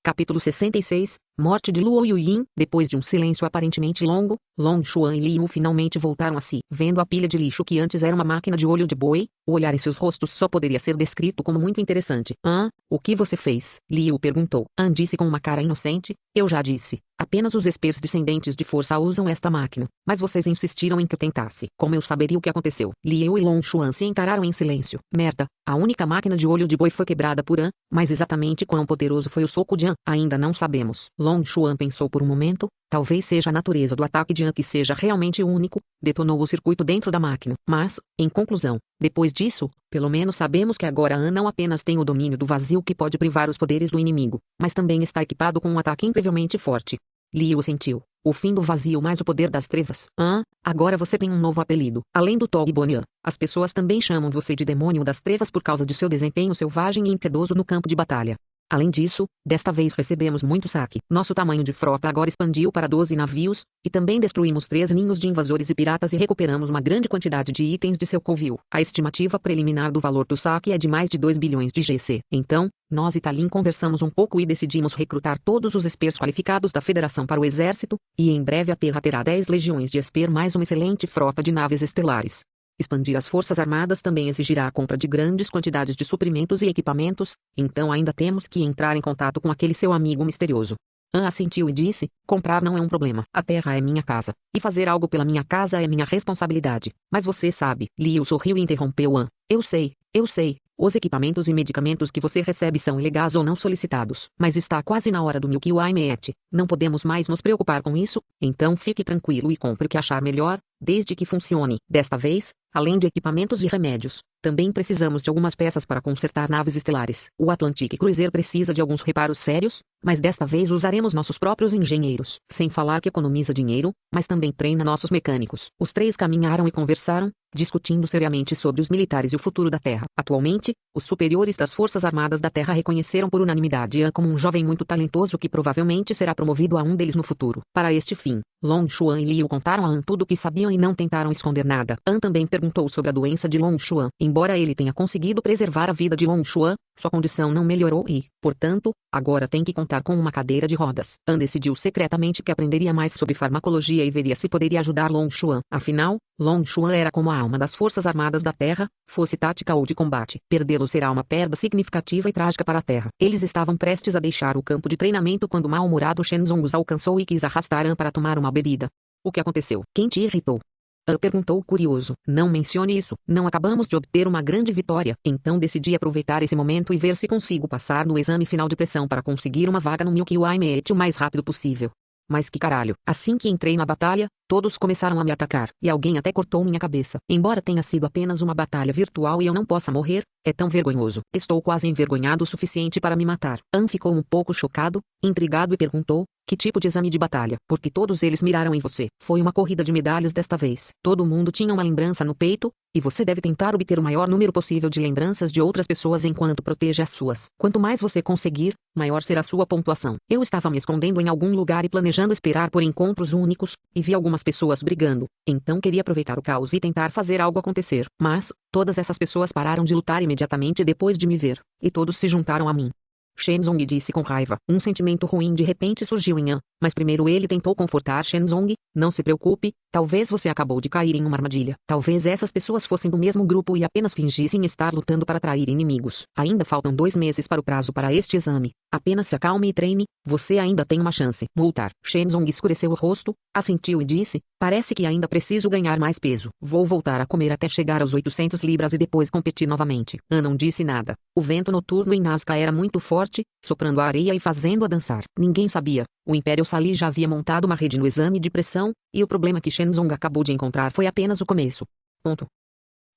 Capítulo 66, Morte de Luo Yuyin. Depois de um silêncio aparentemente longo, Long Xuan e Liu finalmente voltaram a si. Vendo a pilha de lixo que antes era uma máquina de olho de boi, o olhar em seus rostos só poderia ser descrito como muito interessante. O que você fez? Liu perguntou. Disse com uma cara inocente. Eu já disse. Apenas os espers descendentes de força usam esta máquina. Mas vocês insistiram em que eu tentasse. Como eu saberia o que aconteceu? Liu e Long Xuan se encararam em silêncio. Merda, a única máquina de olho de boi foi quebrada por mas exatamente quão poderoso foi o soco de ainda não sabemos. Long Xuan pensou por um momento. Talvez seja a natureza do ataque de que seja realmente único, detonou o circuito dentro da máquina. Mas, em conclusão, depois disso, pelo menos sabemos que agora não apenas tem o domínio do vazio que pode privar os poderes do inimigo, mas também está equipado com um ataque incrivelmente forte. Liu sentiu. O fim do vazio mais o poder das trevas. Agora você tem um novo apelido. Além do Tog Bonian, as pessoas também chamam você de Demônio das Trevas por causa de seu desempenho selvagem e impiedoso no campo de batalha. Além disso, desta vez recebemos muito saque. Nosso tamanho de frota agora expandiu para 12 navios, e também destruímos 3 ninhos de invasores e piratas e recuperamos uma grande quantidade de itens de seu covil. A estimativa preliminar do valor do saque é de mais de 2 bilhões de GC. Então, nós e Talin conversamos um pouco e decidimos recrutar todos os espers qualificados da Federação para o exército, e em breve a Terra terá 10 legiões de esper mais uma excelente frota de naves estelares. Expandir as forças armadas também exigirá a compra de grandes quantidades de suprimentos e equipamentos, então ainda temos que entrar em contato com aquele seu amigo misterioso. Assentiu e disse, comprar não é um problema. A terra é minha casa, e fazer algo pela minha casa é minha responsabilidade. Mas você sabe. Liu sorriu e interrompeu Eu sei. Os equipamentos e medicamentos que você recebe são ilegais ou não solicitados. Mas está quase na hora do Milky Way Meet. Não podemos mais nos preocupar com isso, então fique tranquilo e compre o que achar melhor, desde que funcione. Desta vez, além de equipamentos e remédios, também precisamos de algumas peças para consertar naves estelares. O Atlantic Cruiser precisa de alguns reparos sérios, mas desta vez usaremos nossos próprios engenheiros. Sem falar que economiza dinheiro, mas também treina nossos mecânicos. Os três caminharam e conversaram, discutindo seriamente sobre os militares e o futuro da Terra. Atualmente, os superiores das Forças Armadas da Terra reconheceram por unanimidade como um jovem muito talentoso que provavelmente será promovido a um deles no futuro. Para este fim, Long Xuan e Liu contaram a tudo o que sabiam e não tentaram esconder nada. Também perguntou sobre a doença de Long Xuan. Embora ele tenha conseguido preservar a vida de Long Xuan, sua condição não melhorou e, portanto, agora tem que contar com uma cadeira de rodas. Decidiu secretamente que aprenderia mais sobre farmacologia e veria se poderia ajudar Long Xuan. Afinal, Long Xuan era como a alma das Forças Armadas da Terra, fosse tática ou de combate. Perdê-lo será uma perda significativa e trágica para a Terra. Eles estavam prestes a deixar o campo de treinamento quando o mal-humorado Shenzong os alcançou e quis arrastar para tomar uma bebida. O que aconteceu? Quem te irritou? Perguntou curioso. Não mencione isso. Não acabamos de obter uma grande vitória. Então decidi aproveitar esse momento e ver se consigo passar no exame final de pressão para conseguir uma vaga no Milky Way Meet o mais rápido possível. Mas que caralho. Assim que entrei na batalha, todos começaram a me atacar. E alguém até cortou minha cabeça. Embora tenha sido apenas uma batalha virtual e eu não possa morrer, é tão vergonhoso. Estou quase envergonhado o suficiente para me matar. Ficou um pouco chocado, intrigado e perguntou, que tipo de exame de batalha? Porque todos eles miraram em você. Foi uma corrida de medalhas desta vez. Todo mundo tinha uma lembrança no peito, e você deve tentar obter o maior número possível de lembranças de outras pessoas enquanto protege as suas. Quanto mais você conseguir, maior será sua pontuação. Eu estava me escondendo em algum lugar e planejando esperar por encontros únicos, e vi algumas pessoas brigando. Então queria aproveitar o caos e tentar fazer algo acontecer. Mas, todas essas pessoas pararam de lutar imediatamente depois de me ver, e todos se juntaram a mim. Shenzong disse com raiva. Um sentimento ruim de repente surgiu em mas primeiro ele tentou confortar Shenzong. Não se preocupe, talvez você acabou de cair em uma armadilha. Talvez essas pessoas fossem do mesmo grupo e apenas fingissem estar lutando para atrair inimigos. Ainda faltam 2 meses para o prazo para este exame. Apenas se acalme e treine, você ainda tem uma chance. Lutar. Shenzong escureceu o rosto, assentiu e disse, parece que ainda preciso ganhar mais peso. Vou voltar a comer até chegar aos 800 libras e depois competir novamente. Não disse nada. O vento noturno em Nazca era muito forte, soprando a areia e fazendo-a dançar. Ninguém sabia. O Império Sali já havia montado uma rede no exame de pressão, e o problema que Shenzong acabou de encontrar foi apenas o começo.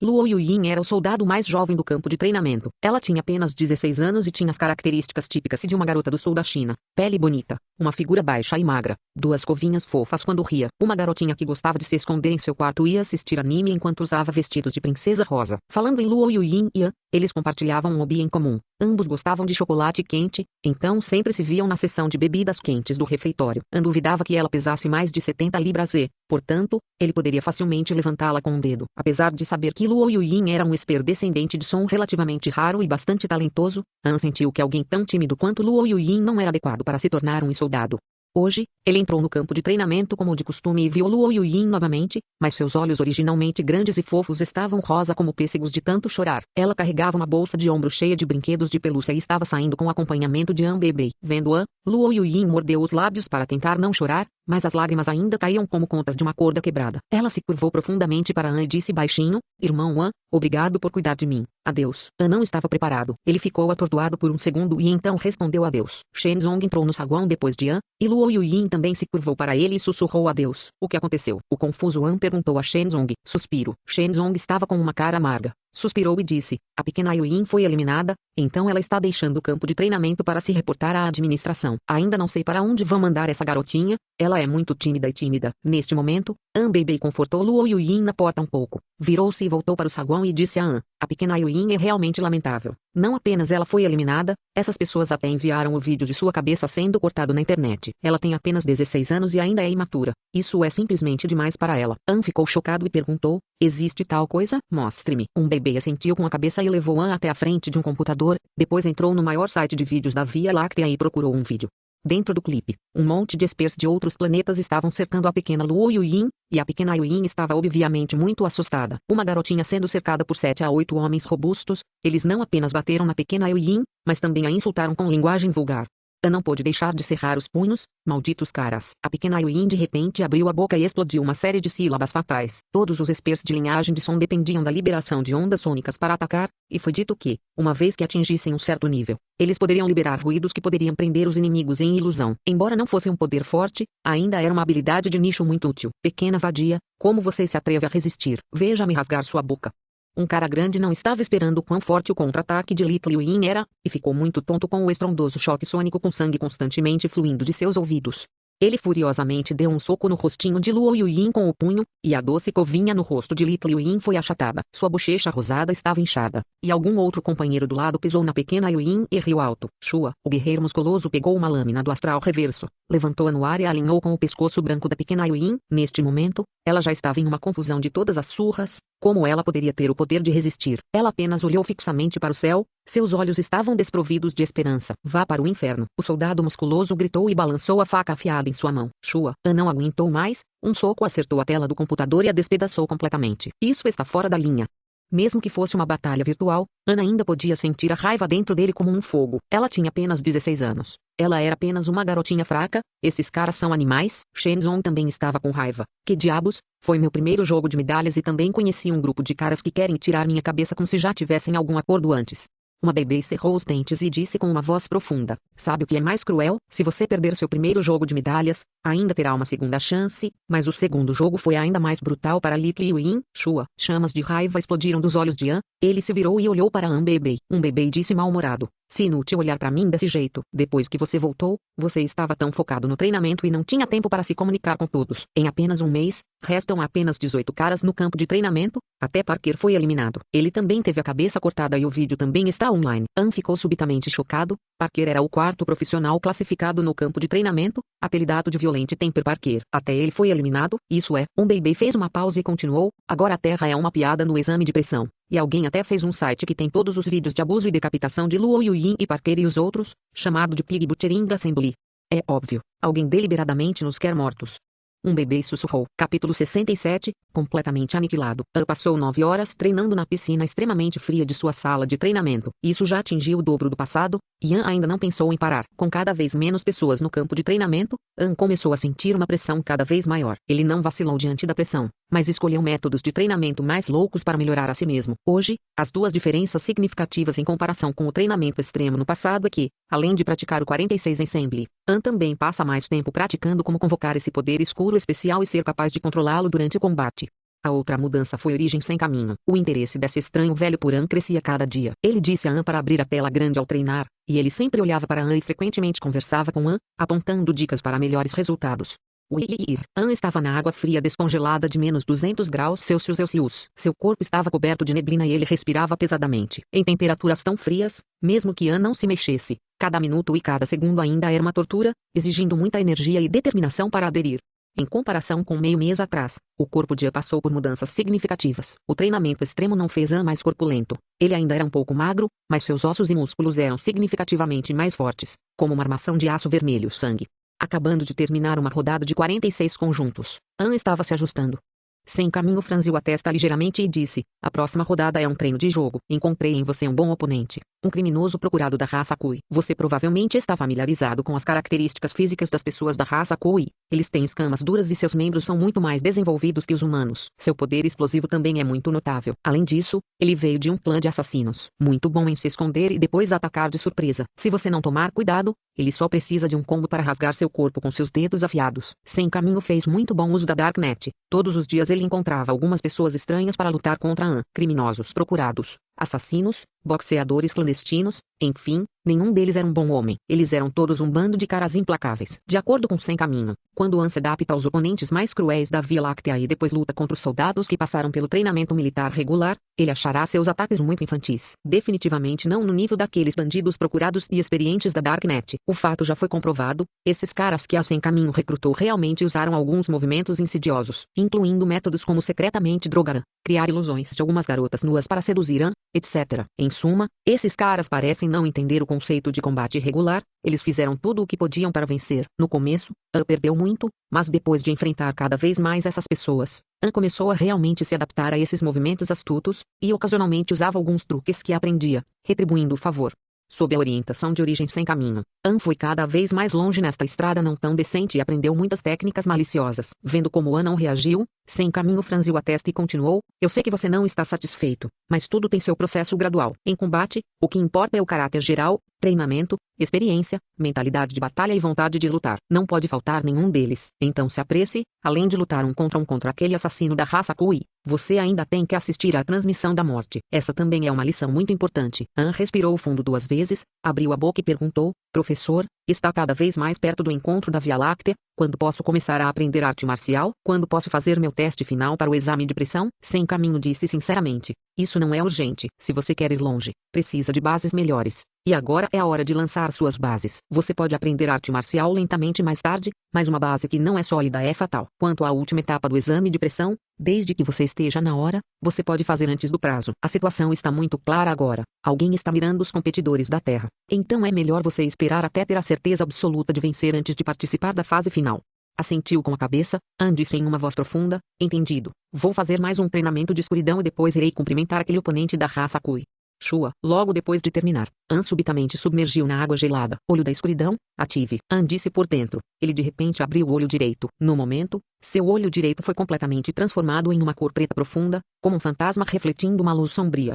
Luo Yuyin era o soldado mais jovem do campo de treinamento. Ela tinha apenas 16 anos e tinha as características típicas de uma garota do sul da China. Pele bonita, uma figura baixa e magra, 2 covinhas fofas quando ria. Uma garotinha que gostava de se esconder em seu quarto e assistir anime enquanto usava vestidos de princesa rosa. Falando em Luo Yuyin, Eles compartilhavam um hobby em comum. Ambos gostavam de chocolate quente, então sempre se viam na seção de bebidas quentes do refeitório. An duvidava que ela pesasse mais de 70 libras e, portanto, ele poderia facilmente levantá-la com um dedo. Apesar de saber que Luo Yuyin era um esper-descendente de som relativamente raro e bastante talentoso, An sentiu que alguém tão tímido quanto Luo Yuyin não era adequado para se tornar um soldado. Hoje, ele entrou no campo de treinamento como de costume e viu Luo Yuyin novamente, mas seus olhos originalmente grandes e fofos estavam rosa como pêssegos de tanto chorar. Ela carregava uma bolsa de ombro cheia de brinquedos de pelúcia e estava saindo com o acompanhamento de An Bebê. Vendo An, Luo Yuyin mordeu os lábios para tentar não chorar, mas as lágrimas ainda caíam como contas de uma corda quebrada. Ela se curvou profundamente para An e disse baixinho, irmão An, obrigado por cuidar de mim. Adeus. An não estava preparado. Ele ficou atordoado por um segundo e então respondeu adeus. Shenzong entrou no saguão depois de An, e Luo Yuyin também se curvou para ele e sussurrou adeus. O que aconteceu? O confuso An perguntou a Shenzong. Suspiro. Shenzong estava com uma cara amarga. Suspirou e disse, a pequena Yuyin foi eliminada, então ela está deixando o campo de treinamento para se reportar à administração. Ainda não sei para onde vão mandar essa garotinha, ela é muito tímida e tímida. Neste momento, An Bebê confortou Luo Yuyin na porta um pouco. Virou-se e voltou para o saguão e disse a An, a pequena Yuyin é realmente lamentável. Não apenas ela foi eliminada, essas pessoas até enviaram o vídeo de sua cabeça sendo cortado na internet. Ela tem apenas 16 anos e ainda é imatura. Isso é simplesmente demais para ela. An ficou chocado e perguntou, existe tal coisa? Mostre-me. Um bebê assentiu com a cabeça e levou An até a frente de um computador, depois entrou no maior site de vídeos da Via Láctea e procurou um vídeo. Dentro do clipe, um monte de espers de outros planetas estavam cercando a pequena Luo Yuyin, e a pequena Yuyin estava obviamente muito assustada. Uma garotinha sendo cercada por 7 a 8 homens robustos, eles não apenas bateram na pequena Yuyin, mas também a insultaram com linguagem vulgar. An não pôde deixar de cerrar os punhos, malditos caras. A pequena Yuyin de repente abriu a boca e explodiu uma série de sílabas fatais. Todos os espers de linhagem de som dependiam da liberação de ondas sônicas para atacar, e foi dito que, uma vez que atingissem um certo nível, eles poderiam liberar ruídos que poderiam prender os inimigos em ilusão. Embora não fosse um poder forte, ainda era uma habilidade de nicho muito útil. Pequena vadia, como você se atreve a resistir? Veja-me rasgar sua boca. Um cara grande não estava esperando quão forte o contra-ataque de Little Yuyin era, e ficou muito tonto com o estrondoso choque sônico com sangue constantemente fluindo de seus ouvidos. Ele furiosamente deu um soco no rostinho de Luo Yuyin com o punho, e a doce covinha no rosto de Little Yuyin foi achatada. Sua bochecha rosada estava inchada, e algum outro companheiro do lado pisou na pequena Yuyin e riu alto. Shua, o guerreiro musculoso pegou uma lâmina do astral reverso, levantou-a no ar e a alinhou com o pescoço branco da pequena Yuyin. Neste momento, ela já estava em uma confusão de todas as surras. Como ela poderia ter o poder de resistir? Ela apenas olhou fixamente para o céu, seus olhos estavam desprovidos de esperança. Vá para o inferno. O soldado musculoso gritou e balançou a faca afiada em sua mão. Shua, An não aguentou mais, um soco acertou a tela do computador e a despedaçou completamente. Isso está fora da linha. Mesmo que fosse uma batalha virtual, An ainda podia sentir a raiva dentro dele como um fogo. Ela tinha apenas 16 anos. Ela era apenas uma garotinha fraca. Esses caras são animais. Shenzong também estava com raiva. Que diabos? Foi meu primeiro jogo de medalhas e também conheci um grupo de caras que querem tirar minha cabeça como se já tivessem algum acordo antes. Uma bebê cerrou os dentes e disse com uma voz profunda, sabe o que é mais cruel? Se você perder seu primeiro jogo de medalhas, ainda terá uma segunda chance, mas o segundo jogo foi ainda mais brutal para Little Yuyin. Shua, chamas de raiva explodiram dos olhos de An. Ele se virou e olhou para An Bebê. Um bebê disse mal-humorado, se inútil olhar para mim desse jeito. Depois que você voltou, você estava tão focado no treinamento e não tinha tempo para se comunicar com todos. Em apenas um mês, restam apenas 18 caras no campo de treinamento, até Parker foi eliminado. Ele também teve a cabeça cortada e o vídeo também está online. An ficou subitamente chocado. Parker era o quarto profissional classificado no campo de treinamento, apelidado de Violent Temper Parker. Até ele foi eliminado, isso é. Um bebê fez uma pausa e continuou, agora a Terra é uma piada no exame de pressão. E alguém até fez um site que tem todos os vídeos de abuso e decapitação de Luo Yuyin e Parker e os outros, chamado de Pig Butchering Assembly. É óbvio, alguém deliberadamente nos quer mortos. Um bebê sussurrou. Capítulo 67, completamente aniquilado. An passou 9 horas treinando na piscina extremamente fria de sua sala de treinamento. Isso já atingiu o dobro do passado, e An ainda não pensou em parar. Com cada vez menos pessoas no campo de treinamento, An começou a sentir uma pressão cada vez maior. Ele não vacilou diante da pressão, mas escolheu métodos de treinamento mais loucos para melhorar a si mesmo. Hoje, as duas diferenças significativas em comparação com o treinamento extremo no passado é que, além de praticar o 46 Assembly, An também passa mais tempo praticando como convocar esse poder escuro especial e ser capaz de controlá-lo durante o combate. A outra mudança foi origem sem caminho. O interesse desse estranho velho por An crescia cada dia. Ele disse a An para abrir a tela grande ao treinar, e ele sempre olhava para An e frequentemente conversava com An, apontando dicas para melhores resultados. Uir. An estava na água fria descongelada de menos 200 graus Celsius. Seu corpo estava coberto de neblina e ele respirava pesadamente. Em temperaturas tão frias, mesmo que An não se mexesse, cada minuto e cada segundo ainda era uma tortura, exigindo muita energia e determinação para aderir. Em comparação com meio mês atrás, o corpo de An passou por mudanças significativas. O treinamento extremo não fez An mais corpulento. Ele ainda era um pouco magro, mas seus ossos e músculos eram significativamente mais fortes, como uma armação de aço vermelho sangue. Acabando de terminar uma rodada de 46 conjuntos, An estava se ajustando. Sem caminho franziu a testa ligeiramente e disse, a próxima rodada é um treino de jogo. Encontrei em você um bom oponente. Um criminoso procurado da raça Kui. Você provavelmente está familiarizado com as características físicas das pessoas da raça Kui. Eles têm escamas duras e seus membros são muito mais desenvolvidos que os humanos. Seu poder explosivo também é muito notável. Além disso, ele veio de um clã de assassinos. Muito bom em se esconder e depois atacar de surpresa. Se você não tomar cuidado, ele só precisa de um combo para rasgar seu corpo com seus dedos afiados. Sem caminho fez muito bom uso da Darknet. Todos os dias ele encontrava algumas pessoas estranhas para lutar contra An. Criminosos procurados, assassinos, boxeadores clandestinos, enfim, nenhum deles era um bom homem. Eles eram todos um bando de caras implacáveis. De acordo com Sem Caminho, quando An se adapta aos oponentes mais cruéis da Via Láctea e depois luta contra os soldados que passaram pelo treinamento militar regular, ele achará seus ataques muito infantis. Definitivamente não no nível daqueles bandidos procurados e experientes da Darknet. O fato já foi comprovado, esses caras que a Sem Caminho recrutou realmente usaram alguns movimentos insidiosos, incluindo métodos como secretamente drogar An, criar ilusões de algumas garotas nuas para seduzir An, etc. Em suma, esses caras parecem não entender o conceito de combate regular, eles fizeram tudo o que podiam para vencer. No começo, An perdeu muito, mas depois de enfrentar cada vez mais essas pessoas, An começou a realmente se adaptar a esses movimentos astutos, e ocasionalmente usava alguns truques que aprendia, retribuindo o favor. Sob a orientação de Origem Sem Caminho, An foi cada vez mais longe nesta estrada não tão decente e aprendeu muitas técnicas maliciosas. Vendo como An não reagiu, Sem Caminho franziu a testa e continuou, eu sei que você não está satisfeito, mas tudo tem seu processo gradual. Em combate, o que importa é o caráter geral, treinamento, experiência, mentalidade de batalha e vontade de lutar. Não pode faltar nenhum deles. Então se apresse, além de lutar um contra aquele assassino da raça Kui, você ainda tem que assistir à transmissão da morte. Essa também é uma lição muito importante. An respirou fundo 2 vezes, abriu a boca e perguntou, professor, está cada vez mais perto do encontro da Via Láctea? Quando posso começar a aprender arte marcial? Quando posso fazer meu teste final para o exame de pressão? Sem Caminho disse sinceramente, isso não é urgente. Se você quer ir longe, precisa de bases melhores. E agora é a hora de lançar suas bases. Você pode aprender arte marcial lentamente mais tarde, mas uma base que não é sólida é fatal. Quanto à última etapa do exame de pressão, desde que você esteja na hora, você pode fazer antes do prazo. A situação está muito clara agora. Alguém está mirando os competidores da Terra. Então é melhor você esperar até ter a certeza absoluta de vencer antes de participar da fase final. Assentiu com a cabeça, An disse em uma voz profunda, entendido. Vou fazer mais um treinamento de escuridão e depois irei cumprimentar aquele oponente da raça Kui. Shua. Logo depois de terminar, An subitamente submergiu na água gelada. Olho da escuridão, ative. An disse por dentro. Ele de repente abriu o olho direito. No momento, seu olho direito foi completamente transformado em uma cor preta profunda, como um fantasma refletindo uma luz sombria.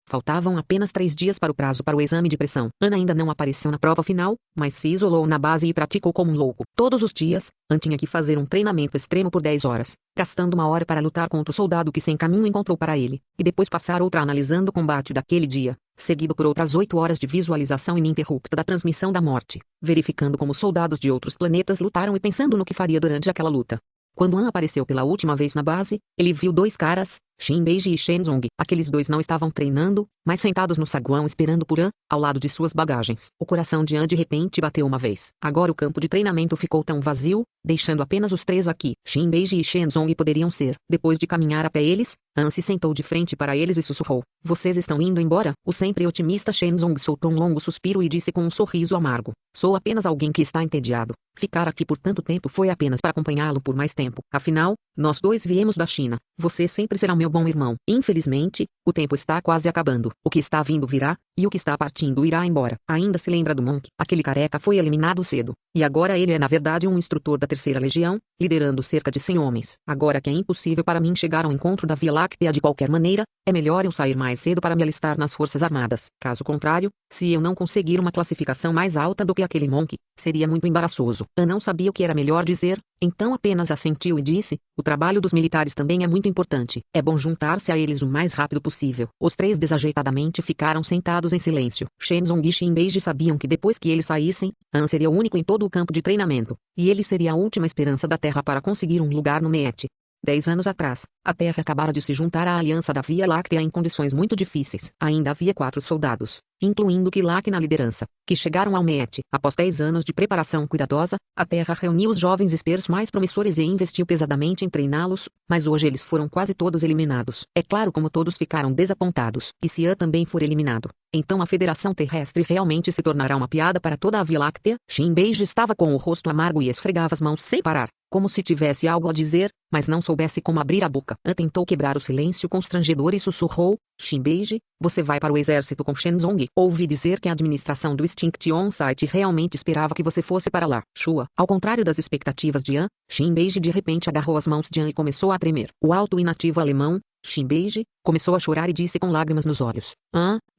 Faltavam apenas 3 dias para o prazo para o exame de pressão. An ainda não apareceu na prova final, mas se isolou na base e praticou como um louco. Todos os dias, An tinha que fazer um treinamento extremo por 10 horas, gastando 1 hora para lutar contra o soldado que Sem Caminho encontrou para ele, e depois passar outra analisando o combate daquele dia, seguido por outras 8 horas de visualização ininterrupta da transmissão da morte, verificando como soldados de outros planetas lutaram e pensando no que faria durante aquela luta. Quando An apareceu pela última vez na base, ele viu 2 caras, Shin Beiji e Shen Zong. Aqueles 2 não estavam treinando, mas sentados no saguão esperando por An, ao lado de suas bagagens. O coração de An de repente bateu uma vez. Agora o campo de treinamento ficou tão vazio, deixando apenas os 3 aqui. Shin Beiji e Shen Zong poderiam ser. Depois de caminhar até eles, An se sentou de frente para eles e sussurrou. Vocês estão indo embora? O sempre otimista Shen Zong soltou um longo suspiro e disse com um sorriso amargo. Sou apenas alguém que está entediado. Ficar aqui por tanto tempo foi apenas para acompanhá-lo por mais tempo. Afinal, nós 2 viemos da China. Você sempre será meu bom irmão. Infelizmente, o tempo está quase acabando. O que está vindo virá, e o que está partindo irá embora. Ainda se lembra do Monk? Aquele careca foi eliminado cedo. E agora ele é na verdade um instrutor da 3ª Legião, liderando cerca de 100 homens. Agora que é impossível para mim chegar ao encontro da Via Láctea de qualquer maneira, é melhor eu sair mais cedo para me alistar nas Forças Armadas. Caso contrário, se eu não conseguir uma classificação mais alta do que aquele Monk, seria muito embaraçoso. An não sabia o que era melhor dizer, então apenas assentiu e disse, o trabalho dos militares também é muito importante. É bom juntar-se a eles o mais rápido possível. Os 3 desajeitadamente ficaram sentados em silêncio. Shen Zong e Shin Beiji sabiam que depois que eles saíssem, An seria o único em todo todo o campo de treinamento, e ele seria a última esperança da Terra para conseguir um lugar no MET. 10 anos atrás, a Terra acabara de se juntar à Aliança da Via Láctea em condições muito difíceis. Ainda havia 4 soldados, incluindo Kilak na liderança, que chegaram ao MET. Após 10 anos de preparação cuidadosa, a Terra reuniu os jovens Spears mais promissores e investiu pesadamente em treiná-los, mas hoje eles foram quase todos eliminados. É claro como todos ficaram desapontados. E se An também for eliminado, então a Federação Terrestre realmente se tornará uma piada para toda a Via Láctea. Shinbeiji estava com o rosto amargo e esfregava as mãos sem parar, como se tivesse algo a dizer, mas não soubesse como abrir a boca. An tentou quebrar o silêncio constrangedor e sussurrou: Shinbeiji, você vai para o exército com Shenzong. Ouvi dizer que a administração do Instinct On-Site realmente esperava que você fosse para lá. Shua. Ao contrário das expectativas de An, Shinbeiji de repente agarrou as mãos de An e começou a tremer. O alto e nativo alemão, Shinbeiji, começou a chorar e disse com lágrimas nos olhos: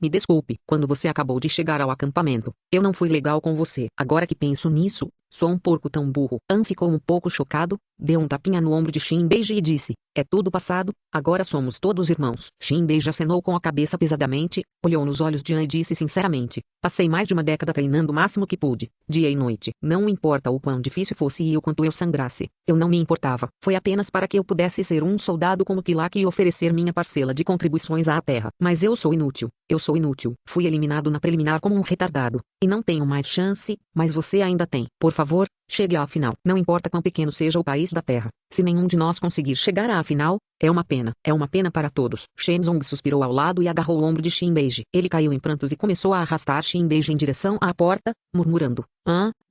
me desculpe. Quando você acabou de chegar ao acampamento, eu não fui legal com você. Agora que penso nisso, sou um porco tão burro. An ficou um pouco chocado, deu um tapinha no ombro de Shinbeiji e disse: é tudo passado, agora somos todos irmãos. Shinbeiji acenou com a cabeça pesadamente, olhou nos olhos de An e disse sinceramente: passei mais de uma década treinando o máximo que pude, dia e noite. Não importa o quão difícil fosse e o quanto eu sangrasse, eu não me importava. Foi apenas para que eu pudesse ser um soldado como Kilak e oferecer minha parcela de contribuições à Terra. Mas eu sou inútil. Eu sou inútil. Fui eliminado na preliminar como um retardado. E não tenho mais chance, mas você ainda tem. Por favor, chegue à final. Não importa quão pequeno seja o país da Terra. Se nenhum de nós conseguir chegar à final, é uma pena. É uma pena para todos. Shenzong suspirou ao lado e agarrou o ombro de Shinbeiji. Ele caiu em prantos e começou a arrastar Shinbeiji em direção à porta, murmurando: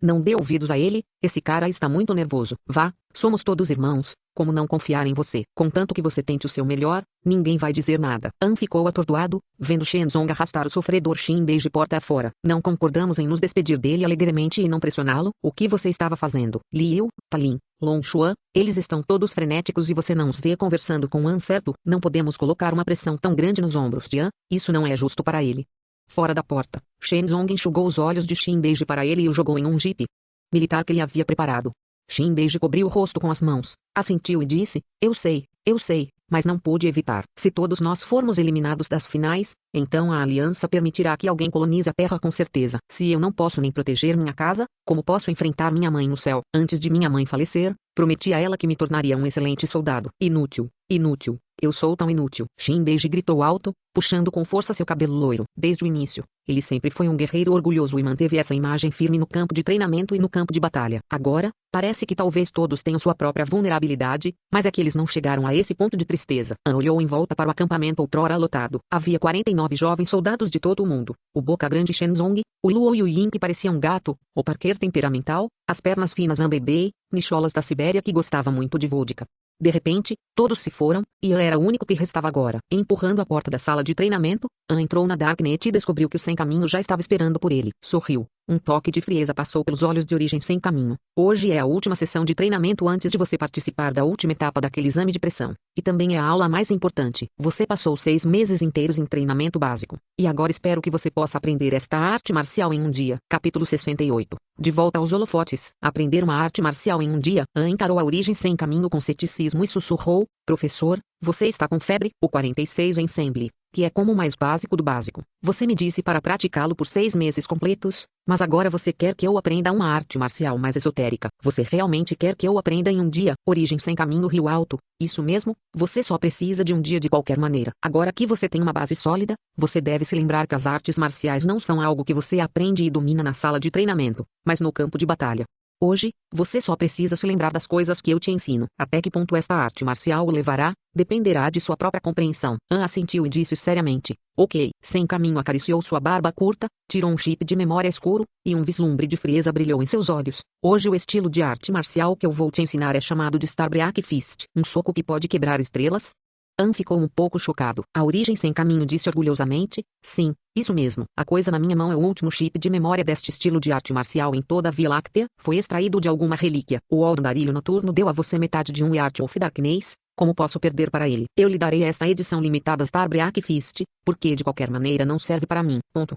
não dê ouvidos a ele, esse cara está muito nervoso. Vá, somos todos irmãos. Como não confiar em você? Contanto que você tente o seu melhor, ninguém vai dizer nada. An ficou atordoado, vendo Shenzong arrastar o sofredor Shinbeiji porta afora. Não concordamos em nos despedir dele alegremente e não pressioná-lo? O que você estava fazendo? Liu, Talin, Long Xuan, eles estão todos frenéticos e você não os vê conversando com An, certo? Não podemos colocar uma pressão tão grande nos ombros de An, isso não é justo para ele. Fora da porta, Shenzong enxugou os olhos de Shinbeiji para ele e o jogou em um jipe militar que ele havia preparado. Shinbeiji cobriu o rosto com as mãos, assentiu e disse: eu sei, mas não pude evitar. Se todos nós formos eliminados das finais, então a aliança permitirá que alguém colonize a Terra com certeza. Se eu não posso nem proteger minha casa, como posso enfrentar minha mãe no céu? Antes de minha mãe falecer, prometi a ela que me tornaria um excelente soldado. Inútil, inútil. Eu sou tão inútil. Shinbeiji gritou alto, puxando com força seu cabelo loiro. Desde o início, ele sempre foi um guerreiro orgulhoso e manteve essa imagem firme no campo de treinamento e no campo de batalha. Agora, parece que talvez todos tenham sua própria vulnerabilidade, mas é que eles não chegaram a esse ponto de tristeza. An olhou em volta para o acampamento outrora lotado. Havia 49 jovens soldados de todo o mundo. O boca grande Shenzong, o Luo Yuyin que parecia um gato, o Parker temperamental, as pernas finas An Bebei, nicholas da Sibéria que gostava muito de vodka. De repente, todos se foram, e An era o único que restava agora. Empurrando a porta da sala de treinamento, An entrou na Darknet e descobriu que o Sem Caminho já estava esperando por ele. Sorriu. Um toque de frieza passou pelos olhos de Origem Sem Caminho. Hoje é a última sessão de treinamento antes de você participar da última etapa daquele exame de pressão. E também é a aula mais importante. Você passou 6 meses inteiros em treinamento básico. E agora espero que você possa aprender esta arte marcial em um dia. Capítulo 68. De volta aos holofotes. Aprender uma arte marcial em um dia. An encarou a Origem Sem Caminho com ceticismo e sussurrou: professor, você está com febre? O 46 Ensemble, que é como o mais básico do básico. Você me disse para praticá-lo por 6 meses completos, mas agora você quer que eu aprenda uma arte marcial mais esotérica. Você realmente quer que eu aprenda em um dia? Origem Sem Caminho riu alto. Isso mesmo, você só precisa de um dia de qualquer maneira. Agora que você tem uma base sólida, você deve se lembrar que as artes marciais não são algo que você aprende e domina na sala de treinamento, mas no campo de batalha. Hoje, você só precisa se lembrar das coisas que eu te ensino. Até que ponto esta arte marcial o levará, dependerá de sua própria compreensão. An assentiu e disse seriamente: ok. Sem Caminho acariciou sua barba curta, tirou um chip de memória escuro, e um vislumbre de frieza brilhou em seus olhos. Hoje o estilo de arte marcial que eu vou te ensinar é chamado de Star Break Fist. Um soco que pode quebrar estrelas? An ficou um pouco chocado. A Origem Sem Caminho disse orgulhosamente: sim, isso mesmo. A coisa na minha mão é o último chip de memória deste estilo de arte marcial em toda a Via Láctea. Foi extraído de alguma relíquia. O Andarilho Noturno deu a você metade de um Art of Darkness. Como posso perder para ele? Eu lhe darei esta edição limitada Star Break Fist, porque de qualquer maneira não serve para mim. Ponto.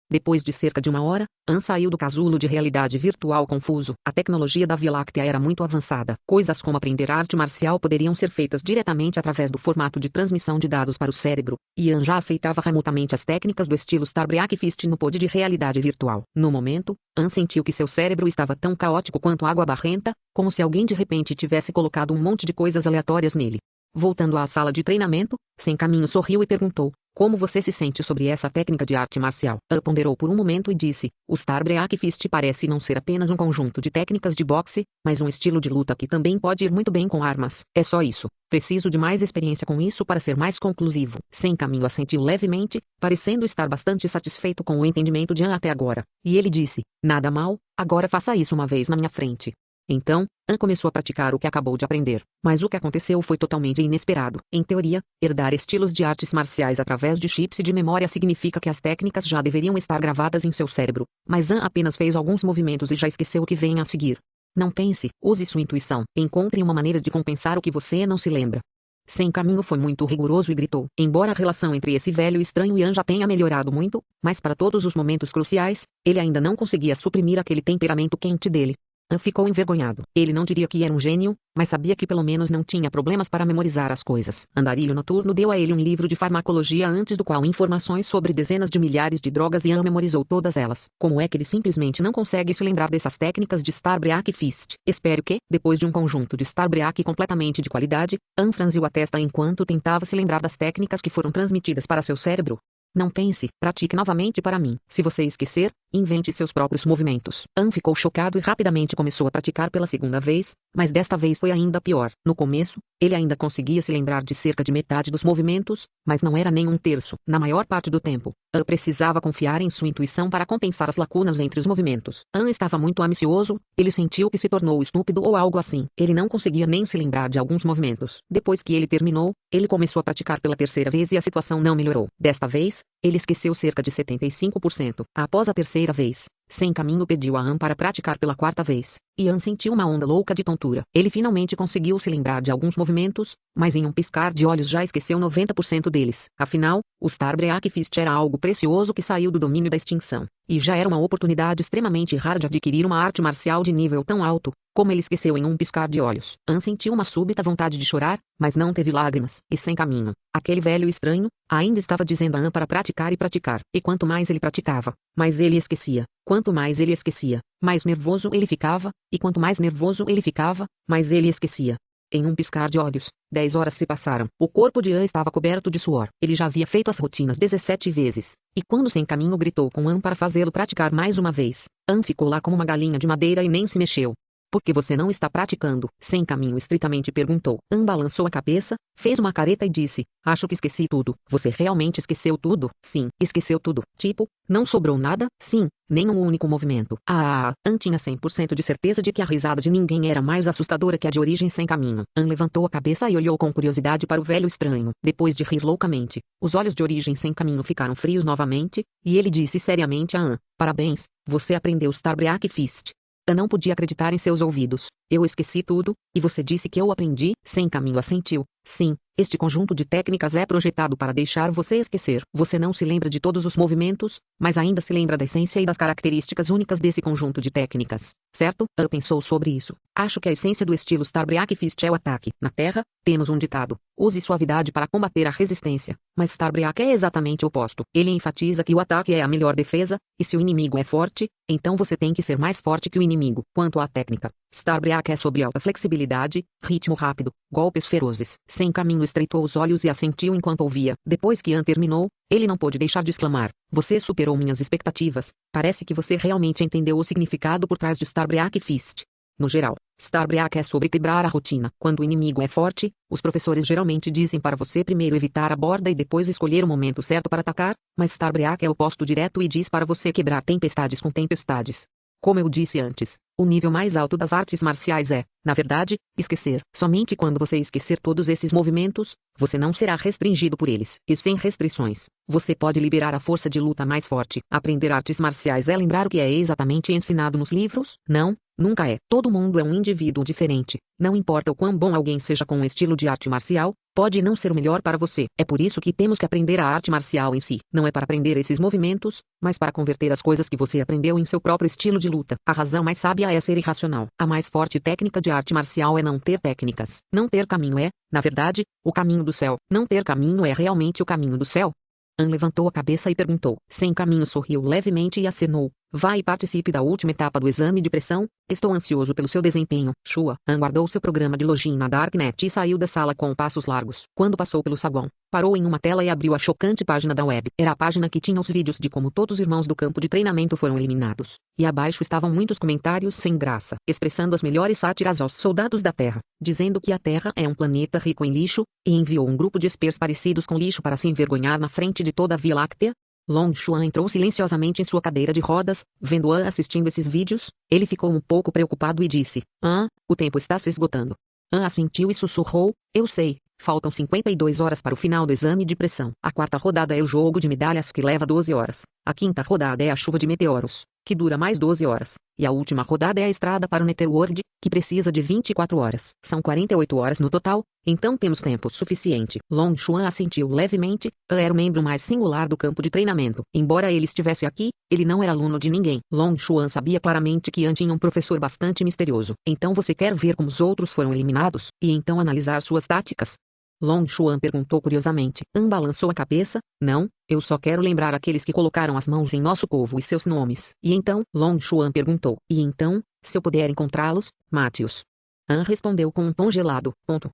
Depois de cerca de uma hora, An saiu do casulo de realidade virtual confuso. A tecnologia da Via Láctea era muito avançada. Coisas como aprender arte marcial poderiam ser feitas diretamente através do formato de transmissão de dados para o cérebro, e An já aceitava remotamente as técnicas do estilo Starbreak Fist no pod de realidade virtual. No momento, An sentiu que seu cérebro estava tão caótico quanto água barrenta, como se alguém de repente tivesse colocado um monte de coisas aleatórias nele. Voltando à sala de treinamento, Sem Caminho sorriu e perguntou: como você se sente sobre essa técnica de arte marcial? An ponderou por um momento e disse: o Starbreak Fist parece não ser apenas um conjunto de técnicas de boxe, mas um estilo de luta que também pode ir muito bem com armas. É só isso. Preciso de mais experiência com isso para ser mais conclusivo. Sem Caminho assentiu levemente, parecendo estar bastante satisfeito com o entendimento de An até agora. E ele disse: nada mal, agora faça isso uma vez na minha frente. Então, An começou a praticar o que acabou de aprender, mas o que aconteceu foi totalmente inesperado. Em teoria, herdar estilos de artes marciais através de chips de memória significa que as técnicas já deveriam estar gravadas em seu cérebro, mas An apenas fez alguns movimentos e já esqueceu o que vem a seguir. Não pense, use sua intuição. Encontre uma maneira de compensar o que você não se lembra. Sem Caminho foi muito rigoroso e gritou. Embora a relação entre esse velho estranho e An já tenha melhorado muito, mas para todos os momentos cruciais, ele ainda não conseguia suprimir aquele temperamento quente dele. An ficou envergonhado. Ele não diria que era um gênio, mas sabia que pelo menos não tinha problemas para memorizar as coisas. Andarilho Noturno deu a ele um livro de farmacologia antes do qual informações sobre dezenas de milhares de drogas e An memorizou todas elas. Como é que ele simplesmente não consegue se lembrar dessas técnicas de Starbreak Fist? Espero que, depois de um conjunto de Starbreak completamente de qualidade, An franziu a testa enquanto tentava se lembrar das técnicas que foram transmitidas para seu cérebro. Não pense, pratique novamente para mim. Se você esquecer, invente seus próprios movimentos. An ficou chocado e rapidamente começou a praticar pela segunda vez, mas desta vez foi ainda pior. No começo, ele ainda conseguia se lembrar de cerca de metade dos movimentos, mas não era nem um terço. Na maior parte do tempo, An precisava confiar em sua intuição para compensar as lacunas entre os movimentos. An estava muito ambicioso, ele sentiu que se tornou estúpido ou algo assim. Ele não conseguia nem se lembrar de alguns movimentos. Depois que ele terminou, ele começou a praticar pela terceira vez e a situação não melhorou. Desta vez, ele esqueceu cerca de 75%. Após a terceira vez, Sem Caminho pediu a An para praticar pela quarta vez, e An sentiu uma onda louca de tontura. Ele finalmente conseguiu se lembrar de alguns movimentos, mas em um piscar de olhos já esqueceu 90% deles. Afinal, o Starbreak Fist era algo precioso que saiu do domínio da extinção, e já era uma oportunidade extremamente rara de adquirir uma arte marcial de nível tão alto, como ele esqueceu em um piscar de olhos. An sentiu uma súbita vontade de chorar, mas não teve lágrimas. E Sem Caminho, aquele velho estranho, ainda estava dizendo a An para praticar e praticar. E quanto mais ele praticava, mais ele esquecia. Quanto mais ele esquecia, mais nervoso ele ficava, e quanto mais nervoso ele ficava, mais ele esquecia. Em um piscar de olhos, 10 horas se passaram. O corpo de An estava coberto de suor. Ele já havia feito as rotinas 17 vezes. E quando Sem Caminho gritou com An para fazê-lo praticar mais uma vez, An ficou lá como uma galinha de madeira e nem se mexeu. Por que você não está praticando? Sem Caminho estritamente perguntou. An balançou a cabeça, fez uma careta e disse: acho que esqueci tudo. Você realmente esqueceu tudo? Sim, esqueceu tudo. Tipo, não sobrou nada? Sim, nem um único movimento. An tinha 100% de certeza de que a risada de ninguém era mais assustadora que a de Origem Sem Caminho. An levantou a cabeça e olhou com curiosidade para o velho estranho. Depois de rir loucamente, os olhos de Origem Sem Caminho ficaram frios novamente, e ele disse seriamente a An: parabéns, você aprendeu Starbreak Fist. An não podia acreditar em seus ouvidos. Eu esqueci tudo, e você disse que eu aprendi? Sem Caminho assentiu. Sim, este conjunto de técnicas é projetado para deixar você esquecer. Você não se lembra de todos os movimentos, mas ainda se lembra da essência e das características únicas desse conjunto de técnicas, certo? An pensou sobre isso. Acho que a essência do estilo Starbreak Fist é o ataque. Na Terra, temos um ditado: use suavidade para combater a resistência. Mas Starbreak é exatamente o oposto. Ele enfatiza que o ataque é a melhor defesa, e se o inimigo é forte, então você tem que ser mais forte que o inimigo. Quanto à técnica, Starbreak é sobre alta flexibilidade, ritmo rápido, golpes ferozes. Sem Caminho estreitou os olhos e assentiu enquanto ouvia. Depois que An terminou, ele não pôde deixar de exclamar: você superou minhas expectativas. Parece que você realmente entendeu o significado por trás de Starbreak Fist. No geral, Starbreak é sobre quebrar a rotina. Quando o inimigo é forte, os professores geralmente dizem para você primeiro evitar a borda e depois escolher o momento certo para atacar, mas Starbreak é o oposto direto e diz para você quebrar tempestades com tempestades. Como eu disse antes, o nível mais alto das artes marciais é, na verdade, esquecer. Somente quando você esquecer todos esses movimentos, você não será restringido por eles. E sem restrições, Você pode liberar a força de luta mais forte. Aprender artes marciais é lembrar o que é exatamente ensinado nos livros? Não, nunca é. Todo mundo é um indivíduo diferente. Não importa o quão bom alguém seja com um estilo de arte marcial, pode não ser o melhor para você. É por isso que temos que aprender a arte marcial em si. Não é para aprender esses movimentos, mas para converter as coisas que você aprendeu em seu próprio estilo de luta. A razão mais sábia é ser irracional. A mais forte técnica de arte marcial é não ter técnicas. Não ter caminho é, na verdade, o caminho do céu. Não ter caminho é realmente o caminho do céu? An levantou a cabeça e perguntou. Sem caminho sorriu levemente e acenou. Vá e participe da última etapa do exame de pressão. Estou ansioso pelo seu desempenho. Shua. An guardou seu programa de login na Darknet e saiu da sala com passos largos. Quando passou pelo saguão, parou em uma tela e abriu a chocante página da web. Era a página que tinha os vídeos de como todos os irmãos do campo de treinamento foram eliminados. E abaixo estavam muitos comentários sem graça, expressando as melhores sátiras aos soldados da Terra, dizendo que a Terra é um planeta rico em lixo, e enviou um grupo de espers parecidos com lixo para se envergonhar na frente de toda a Via Láctea. Long Xuan entrou silenciosamente em sua cadeira de rodas, vendo An assistindo esses vídeos. Ele ficou um pouco preocupado e disse: An, o tempo está se esgotando. An assentiu e sussurrou: Eu sei, faltam 52 horas para o final do exame de pressão. A quarta rodada é o jogo de medalhas que leva 12 horas. A quinta rodada é a chuva de meteoros, que dura mais 12 horas. E a última rodada é a estrada para o Netherworld, que precisa de 24 horas. São 48 horas no total, então temos tempo suficiente. Long Xuan assentiu levemente. Era o membro mais singular do campo de treinamento. Embora ele estivesse aqui, ele não era aluno de ninguém. Long Xuan sabia claramente que An tinha um professor bastante misterioso. Então você quer ver como os outros foram eliminados, e então analisar suas táticas? Long Xuan perguntou curiosamente. An balançou a cabeça. Não, eu só quero lembrar aqueles que colocaram as mãos em nosso povo e seus nomes. E então? Long Xuan perguntou. E então, se eu puder encontrá-los, mate-os. An respondeu com um tom gelado. Ponto.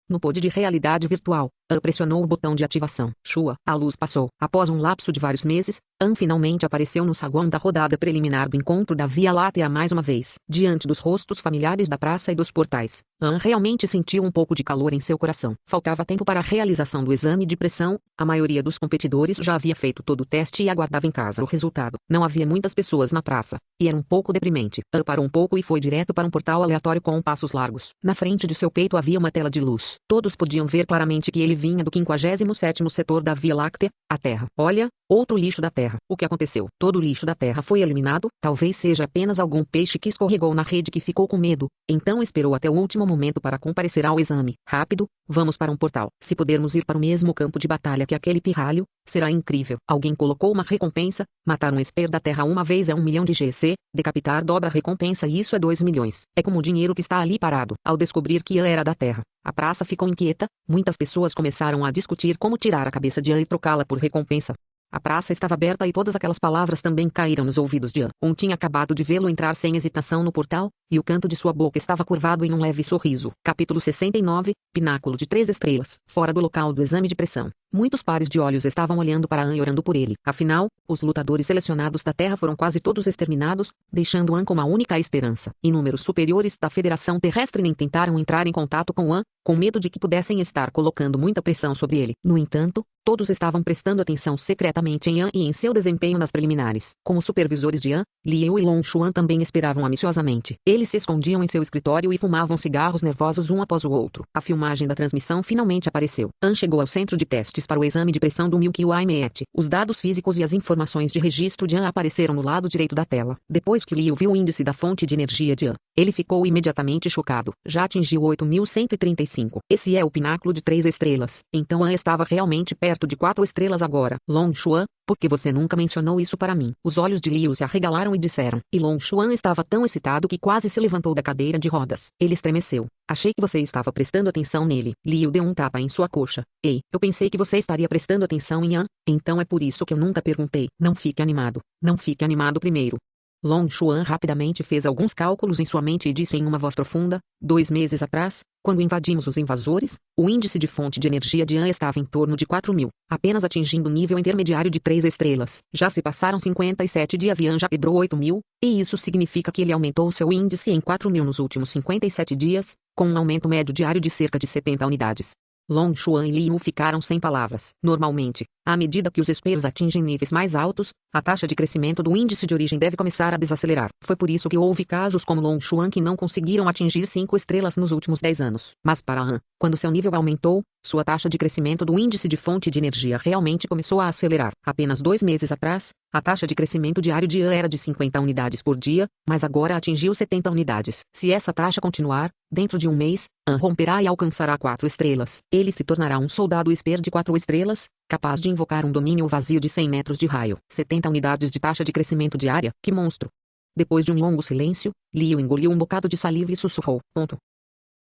No pod de realidade virtual, An pressionou o botão de ativação. Shua. A luz passou. Após um lapso de vários meses, An finalmente apareceu no saguão da rodada preliminar do encontro da Via Láctea mais uma vez. Diante dos rostos familiares da praça e dos portais, An realmente sentiu um pouco de calor em seu coração. Faltava tempo para a realização do exame de pressão. A maioria dos competidores já havia feito todo o teste e aguardava em casa o resultado. Não havia muitas pessoas na praça, e era um pouco deprimente. An parou um pouco e foi direto para um portal aleatório com passos largos. Na frente de seu peito havia uma tela de luz. Todos podiam ver claramente que ele vinha do 57º setor da Via Láctea, a Terra. Olha, outro lixo da Terra. O que aconteceu? Todo o lixo da Terra foi eliminado? Talvez seja apenas algum peixe que escorregou na rede que ficou com medo. Então esperou até o último momento para comparecer ao exame. Rápido, vamos para um portal. Se pudermos ir para o mesmo campo de batalha que aquele pirralho, será incrível. Alguém colocou uma recompensa. Matar um esper da Terra uma vez é 1 milhão de GC. Decapitar dobra a recompensa e isso é 2 milhões. É como o dinheiro que está ali parado. Ao descobrir que An era da Terra, a praça ficou inquieta. Muitas pessoas começaram a discutir como tirar a cabeça de An e trocá-la por recompensa. A praça estava aberta e todas aquelas palavras também caíram nos ouvidos de An. Tinha acabado de vê-lo entrar sem hesitação no portal, e o canto de sua boca estava curvado em um leve sorriso. Capítulo 69, Pináculo de 3 estrelas. Fora do local do exame de pressão, muitos pares de olhos estavam olhando para An e orando por ele. Afinal, os lutadores selecionados da Terra foram quase todos exterminados, deixando An como a única esperança. Inúmeros superiores da Federação Terrestre nem tentaram entrar em contato com An, com medo de que pudessem estar colocando muita pressão sobre ele. No entanto, todos estavam prestando atenção secretamente em An e em seu desempenho nas preliminares. Como supervisores de An, Liu e Long Xuan também esperavam ambiciosamente. Eles se escondiam em seu escritório e fumavam cigarros nervosos um após o outro. A filmagem da transmissão finalmente apareceu. An chegou ao centro de testes para o exame de pressão do Milky Way Met. Os dados físicos e as informações de registro de An apareceram no lado direito da tela. Depois que Liu viu o índice da fonte de energia de An, ele ficou imediatamente chocado. Já atingiu 8.135. Esse é o pináculo de 3 estrelas. Então An estava realmente perto de 4 estrelas agora. Long Xuan, por que você nunca mencionou isso para mim? Os olhos de Liu se arregalaram e disseram. E Long Xuan estava tão excitado que quase se levantou da cadeira de rodas. Ele estremeceu. Achei que você estava prestando atenção nele. Liu deu um tapa em sua coxa. Ei, eu pensei que você estaria prestando atenção em An, então é por isso que eu nunca perguntei. Não fique animado. Não fique animado primeiro. Long Xuan rapidamente fez alguns cálculos em sua mente e disse em uma voz profunda: 2 meses atrás, quando invadimos os invasores, o índice de fonte de energia de An estava em torno de 4.000, apenas atingindo o nível intermediário de 3 estrelas. Já se passaram 57 dias e An já quebrou 8.000, e isso significa que ele aumentou seu índice em 4.000 nos últimos 57 dias, com um aumento médio diário de cerca de 70 unidades. Long Xuan e Liu ficaram sem palavras. Normalmente, à medida que os espers atingem níveis mais altos, a taxa de crescimento do índice de origem deve começar a desacelerar. Foi por isso que houve casos como Long Xuan que não conseguiram atingir 5 estrelas nos últimos 10 anos. Mas para Han, quando seu nível aumentou, sua taxa de crescimento do índice de fonte de energia realmente começou a acelerar. Apenas 2 meses atrás, a taxa de crescimento diário de Han era de 50 unidades por dia, mas agora atingiu 70 unidades. Se essa taxa continuar, dentro de um mês, Han romperá e alcançará 4 estrelas. Ele se tornará um soldado esper de 4 estrelas, capaz de invocar um domínio vazio de 100 metros de raio. 70 unidades de taxa de crescimento diária, que monstro! Depois de um longo silêncio, Liu engoliu um bocado de saliva e sussurrou.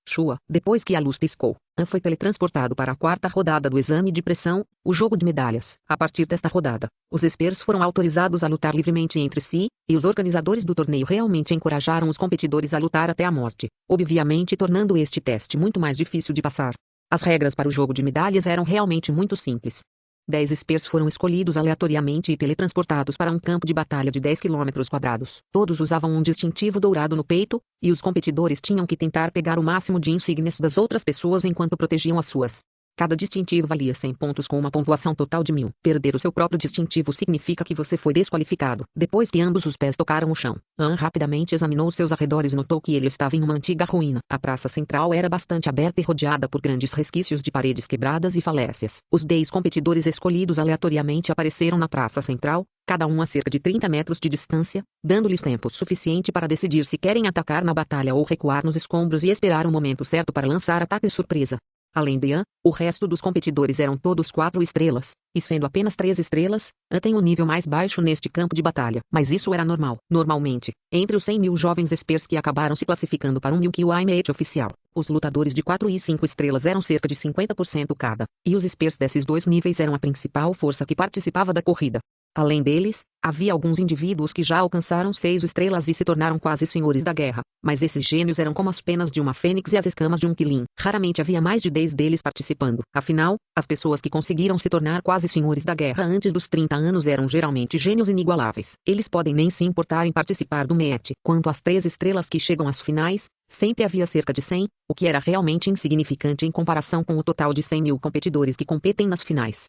Shua, depois que a luz piscou, Han foi teletransportado para a 4ª rodada do exame de pressão, o jogo de medalhas. A partir desta rodada, os espers foram autorizados a lutar livremente entre si, e os organizadores do torneio realmente encorajaram os competidores a lutar até a morte, obviamente tornando este teste muito mais difícil de passar. As regras para o jogo de medalhas eram realmente muito simples. 10 espers foram escolhidos aleatoriamente e teletransportados para um campo de batalha de 10 km². Todos usavam um distintivo dourado no peito, e os competidores tinham que tentar pegar o máximo de insígnias das outras pessoas enquanto protegiam as suas. Cada distintivo valia 100 pontos com uma pontuação total de 1000. Perder o seu próprio distintivo significa que você foi desqualificado. Depois que ambos os pés tocaram o chão, Han rapidamente examinou seus arredores e notou que ele estava em uma antiga ruína. A praça central era bastante aberta e rodeada por grandes resquícios de paredes quebradas e falésias. Os 10 competidores escolhidos aleatoriamente apareceram na praça central, cada um a cerca de 30 metros de distância, dando-lhes tempo suficiente para decidir se querem atacar na batalha ou recuar nos escombros e esperar o momento certo para lançar ataques surpresa. Além de Han, o resto dos competidores eram todos 4 estrelas, e sendo apenas 3 estrelas, Han tem o nível mais baixo neste campo de batalha. Mas isso era normal. Normalmente, entre os 100 mil jovens espers que acabaram se classificando para um Milky Way Match oficial, os lutadores de 4 e 5 estrelas eram cerca de 50% cada, e os espers desses dois níveis eram a principal força que participava da corrida. Além deles, havia alguns indivíduos que já alcançaram 6 estrelas e se tornaram quase senhores da guerra, mas esses gênios eram como as penas de uma fênix e as escamas de um quilim. Raramente havia mais de 10 deles participando. Afinal, as pessoas que conseguiram se tornar quase senhores da guerra antes dos 30 anos eram geralmente gênios inigualáveis. Eles podem nem se importar em participar do match. Quanto às 3 estrelas que chegam às finais, sempre havia cerca de 100, o que era realmente insignificante em comparação com o total de 100 mil competidores que competem nas finais.